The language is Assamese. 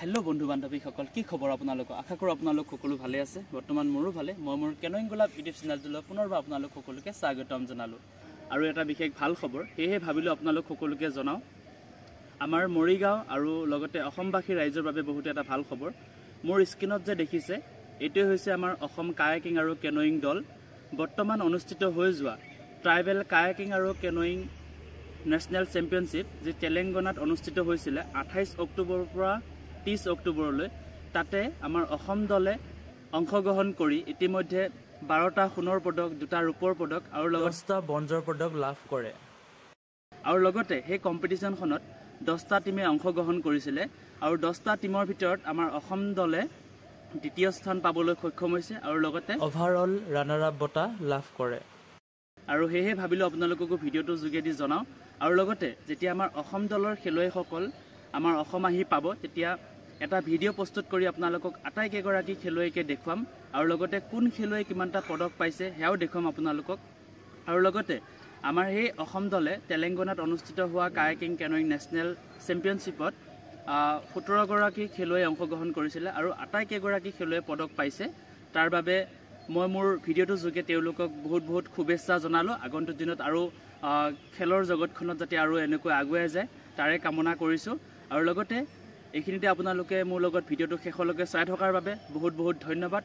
हेलो बंधु बान्धवीসকল কি খবৰ আপোনালোক আশা কৰো আপোনালোক সকলো ভালে আছে বৰ্তমান মোৰো ভালে মই মোৰ কেনয়িং গোলাপ ইউটিউব চেনেলটোলৈ পুনৰবাৰ আপোনালোক সকলোকে স্বাগতম জনালো আৰু এটা বিশেষ ভাল খবৰ হেহে ভাবিলো আপোনালোক সকলোকে জনাও আমাৰ মৰিগাঁও আৰু লগতে অসমবাসী ৰাইজৰ বাবে বহুত এটা ভাল খবৰ মোৰ স্ক্ৰিনত যে দেখিছে এটো হৈছে আমাৰ অসম কায়াকিং আৰু কেনয়িং দল বৰ্তমান অনুষ্ঠিত হৈ যোৱা ট্ৰাইবেল কায়াকিং আৰু কেনয়িং নেশনেল চেম্পিয়নশিপ যে তেলেংগানাত অনুষ্ঠিত হৈছিল 28 অক্টোবৰৰ পৰা 30 অক্টোবৰলৈ তাতে আমাৰ অসম দলে অংশগ্ৰহণ কৰি ইতিমধ্যে 12টা সোণৰ পদক 2টা ৰূপৰ পদক আৰু 10টা ব্ৰঞ্জৰ পদক লাভ কৰে আৰু লগতে সেই কম্পিটিশনখনত 10টা টিমে অংশগ্ৰহণ কৰিছিল আৰু 10টা টিমৰ ভিতৰত আমাৰ অসম দলে দ্বিতীয় স্থান পাবলৈ সক্ষম হৈছে আৰু লগতে ওভাৰঅল ৰানাৰ আপ বঁটা লাভ কৰে আৰু হেহে ভাবিলো আপোনালোকক ভিডিওটো যোগেদি জনাও আৰু লগতে যেতিয়া আমাৰ অসম দলৰ খেলুৱৈসকল আমাৰ অসম আহি পাব তেতিয়া এটা ভিডিও প্ৰস্তুত কৰি আপোনালোকক আটাইকেগৰাকী খেলুৱৈকে দেখুৱাম আৰু লগতে কোন খেলুৱৈ কিমানটা পদক পাইছে হেয়াও দেখুৱাম আপোনালোকক আৰু লগতে আমাৰ এই অসম দলে তেলেংগানাত অনুষ্ঠিত হোৱা কায়াকিং কেনয়িং নেশনেল চেম্পিয়নশিপত 17 গৰাকী খেলুৱৈ অংশগ্ৰহণ কৰিছিল আৰু আটাইকেগৰাকী খেলুৱৈ পদক পাইছে তাৰ বাবে মই মোৰ ভিডিওটো যোগে তেওঁলোকক বহুত শুভেচ্ছা জনালো আগন্তুক দিনত আৰু খেলৰ জগতখনত যাতে আৰু এনেকৈ আগুৱাই যায় তাৰে কামনা কৰিছো আৰু লগতে এইখিনিতে আপোনালোকে মোৰ লগত ভিডিওটো শেষলৈকে চাই থকাৰ বাবে বহুত ধন্যবাদ